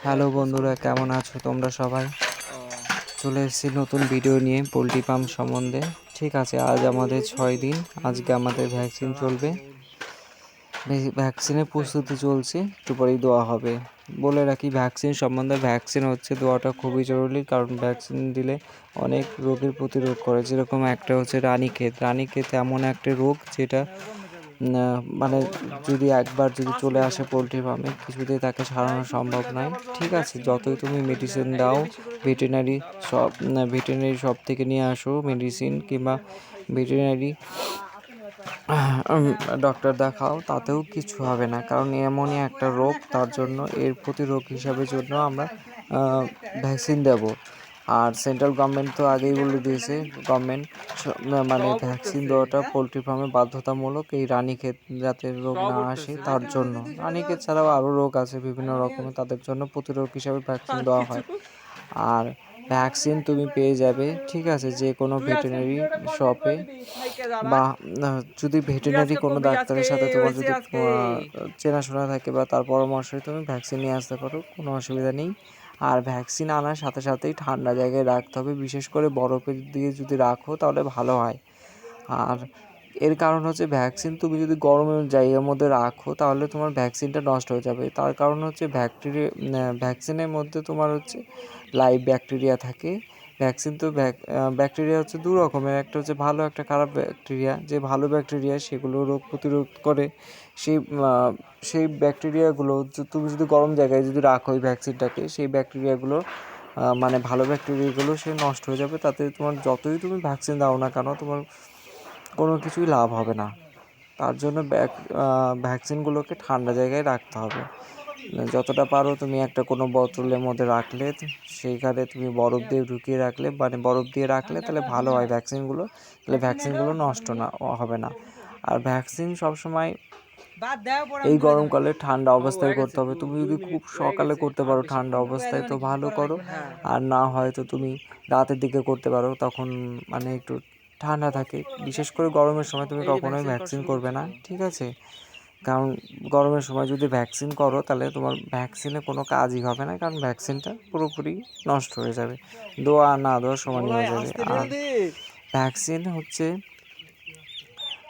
Hello বন্ধুরা, কেমন আছো তোমরা সবাই? চলে এসেছি নতুন ভিডিও নিয়ে পোলট্রি ফার্ম সম্বন্ধে। ঠিক আছে, আজ আমাদের 6 দিন। আজকে আমাদের ভ্যাকসিন চলবে, ভ্যাকসিনের প্রস্তুতি চলছে, একটু পরেই দেওয়া হবে। বলে রাখি ভ্যাকসিন সম্বন্ধে, ভ্যাকসিন হচ্ছে দেওয়াটা খুবই জরুরি, কারণ ভ্যাকসিন দিলে অনেক রোগের প্রতিরোধ করে। যেরকম একটা হচ্ছে রানীক্ষেত এমন একটা রোগ যেটা মানে যদি একবার যদি চলে আসে পোলট্রি ফার্মে, কিছুতেই তাকে সারানো সম্ভব নয়। ঠিক আছে, যতই তুমি মেডিসিন দাও, ভেটেরিনারি শপ থেকে নিয়ে আসো মেডিসিন, কিংবা ভেটেরিনারি ডক্টর দেখাও, তাতেও কিছু হবে না, কারণ এমনই একটা রোগ। তার জন্য এর প্রতিরোধ হিসাবে জন্য আমরা ভ্যাকসিন দেব। আর সেন্ট্রাল গভর্নমেন্ট তো আগেই বলে দিয়েছে, গভর্নমেন্ট মানে ভ্যাকসিন দেওয়াটা পোলট্রি ফার্মে বাধ্যতামূলক, এই রানীক্ষেত যাতে রোগ না আসে তার জন্য। রানীক্ষেত ছাড়াও আরও রোগ আছে বিভিন্ন রকমের, তাদের জন্য প্রতিরোধ হিসাবে ভ্যাকসিন দেওয়া হয়। আর ভ্যাকসিন তুমি পেয়ে যাবে, ঠিক আছে, যে কোনো ভেটেরিনারি শপে, বা যদি ভেটেরিনারি কোনো ডাক্তারের সাথে তোমার যদি চেনাশোনা থাকে বা তার পরামর্শে তুমি ভ্যাকসিন নিয়ে আসতে পারো, কোনো অসুবিধা নেই। আর ভ্যাকসিন আনার সাথে সাথেই ঠান্ডা জায়গায় রাখতে হবে, বিশেষ করে বরফের দিয়ে যদি রাখো তাহলে ভালো হয়। আর এর কারণ হচ্ছে ভ্যাকসিন তুমি যদি গরমের জায়গার মধ্যে রাখো তাহলে তোমার ভ্যাকসিনটা নষ্ট হয়ে যাবে। তার কারণ হচ্ছে ভ্যাকসিনের মধ্যে তোমার হচ্ছে লাইভ ব্যাকটেরিয়া থাকে। ভ্যাকসিন তো ব্যাকটেরিয়া হচ্ছে দু রকমের, একটা হচ্ছে ভালো, একটা খারাপ ব্যাকটেরিয়া। যে ভালো ব্যাকটেরিয়া সেগুলো রোগ প্রতিরোধ করে। সেই সেই ব্যাকটেরিয়াগুলো তুমি যদি গরম জায়গায় যদি রাখো ওই ভ্যাকসিনটাকে, সেই ব্যাকটেরিয়াগুলো মানে ভালো ব্যাকটেরিয়াগুলো সে নষ্ট হয়ে যাবে। তাতে তোমার যতই তুমি ভ্যাকসিন দাও না কেন, তোমার কোনো কিছুই লাভ হবে না। তার জন্য ভ্যাকসিনগুলোকে ঠান্ডা জায়গায় রাখতে হবে। যতটা পারো তুমি একটা কোনো বোতলের মধ্যে রাখলে, সেইখানে তুমি বরফ দিয়ে ঢুকিয়ে রাখলে, মানে বরফ দিয়ে রাখলে তাহলে ভালো হয় ভ্যাকসিনগুলো, তাহলে ভ্যাকসিনগুলো নষ্ট না হবে না। আর ভ্যাকসিন সবসময় এই গরমকালে ঠান্ডা অবস্থায় করতে হবে। তুমি যদি খুব সকালে করতে পারো ঠান্ডা অবস্থায় তো ভালো করো, আর না হয় তো তুমি রাতের দিকে করতে পারো, তখন মানে একটু ঠান্ডা থাকে। বিশেষ করে গরমের সময় তুমি কখনোই ভ্যাকসিন করবে না, ঠিক আছে? কারণ গরমের সময় যদি ভ্যাকসিন করো তাহলে তোমার ভ্যাকসিনে কোনো কাজই হবে না, কারণ ভ্যাকসিনটা পুরোপুরি নষ্ট হয়ে যাবে, দেওয়া না দেওয়া সমানই হয়ে যাবে। আর ভ্যাকসিন হচ্ছে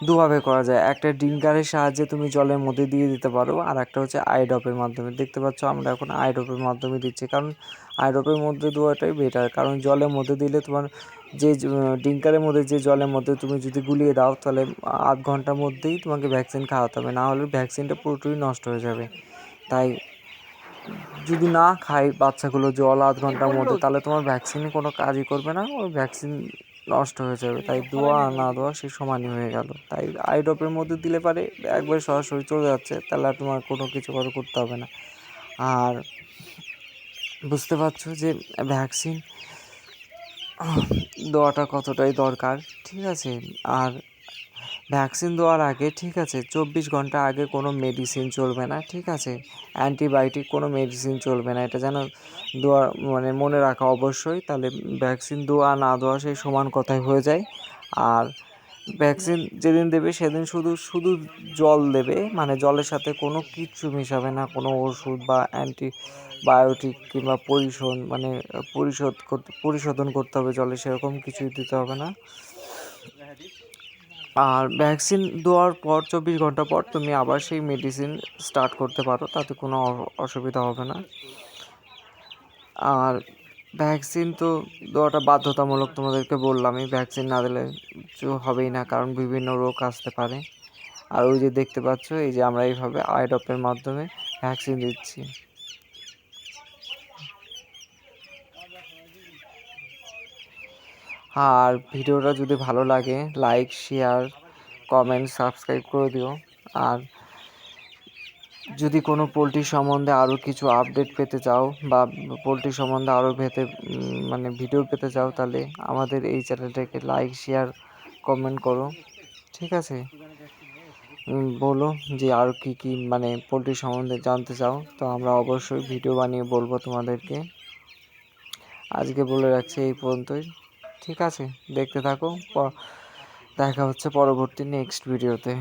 দুভাবে করা যায়, একটা ড্রিঙ্কারের সাহায্যে তুমি জলের মধ্যে দিয়ে দিতে পারো, আর একটা হচ্ছে আই ড্রপের মাধ্যমে। দেখতে পাচ্ছ আমরা এখন আই ড্রপের মাধ্যমে দিচ্ছি, কারণ আই ড্রপের মধ্যে দেওয়াটাই বেটার। কারণ জলের মধ্যে দিলে তোমার যে ড্রিঙ্কারের মধ্যে যে জলের মধ্যে তুমি যদি গুলিয়ে দাও তাহলে আধ ঘন্টার মধ্যেই তোমাকে ভ্যাকসিন খাওয়াতে হবে, না হলে ভ্যাকসিনটা পুরোপুরি নষ্ট হয়ে যাবে। তাই যদি না খায় বাচ্চাগুলো জল আধ ঘন্টার মধ্যে, তাহলে তোমার ভ্যাকসিনে কোনো কাজই করবে না, ওই ভ্যাকসিন নষ্ট হয়ে যাবে। তাই দেওয়া আর না দেওয়া সে সমানই হয়ে গেল। তাই আই ড্রপের মধ্যে দিলে পারে একবার সরাসরি চলে যাচ্ছে, তাহলে আর তোমার কোনো কিছু করতে হবে না। আর বুঝতে পারছো যে ভ্যাকসিন দেওয়াটা কতটাই দরকার, ঠিক আছে? আর ভ্যাকসিন দেওয়ার আগে, ঠিক আছে, 24 ঘন্টা আগে কোনো মেডিসিন চলবে না, ঠিক আছে? অ্যান্টিবায়োটিক কোনো মেডিসিন চলবে না, এটা যেন দেওয়া মানে মনে রাখা অবশ্যই। তাহলে ভ্যাকসিন দেওয়া না দেওয়া সেই সমান কথাই হয়ে যায়। আর ভ্যাকসিন যেদিন দেবে সেদিন শুধু শুধু জল দেবে, মানে জলের সাথে কোনো কিচ্ছু মেশাবে না, কোনো ওষুধ বা অ্যান্টিবায়োটিক কিংবা পরিশোধন করতে হবে জলে, সেরকম কিছুই দিতে হবে না। আর ভ্যাকসিন দেওয়ার পর 24 ঘন্টা পর তুমি আবার সেই মেডিসিন স্টার্ট করতে পারো, তাতে কোনো অসুবিধা হবে না। আর ভ্যাকসিন তো দেওয়াটা বাধ্যতামূলক, তোমাদেরকে বললামই। ভ্যাকসিন না দিলে কিছু হবেই না, কারণ বিভিন্ন রোগ আসতে পারে। আর ওই যে দেখতে পাচ্ছ, এই যে আমরা এইভাবে আই ড্রপের মাধ্যমে ভ্যাকসিন দিচ্ছি। আর ভিডিওটা যদি ভালো লাগে, লাইক, শেয়ার, কমেন্ট, সাবস্ক্রাইব করে দিও। আর যদি কোনো পোলট্রি সম্বন্ধে আরও কিছু আপডেট পেতে চাও, বা পোলট্রি সম্বন্ধে আরও মানে ভিডিও পেতে চাও, তাহলে আমাদের এই চ্যানেলটাকে লাইক, শেয়ার, কমেন্ট করো, ঠিক আছে? বলো যে আর কি মানে পোলট্রি সম্বন্ধে জানতে চাও, তো আমরা অবশ্যই ভিডিও বানিয়ে বলবো তোমাদেরকে। আজকে বলে রাখছি এই পর্যন্তই, ঠিক আছে? দেখতে থাকো, দেখা হচ্ছে পরবর্তী নেক্সট ভিডিওতে।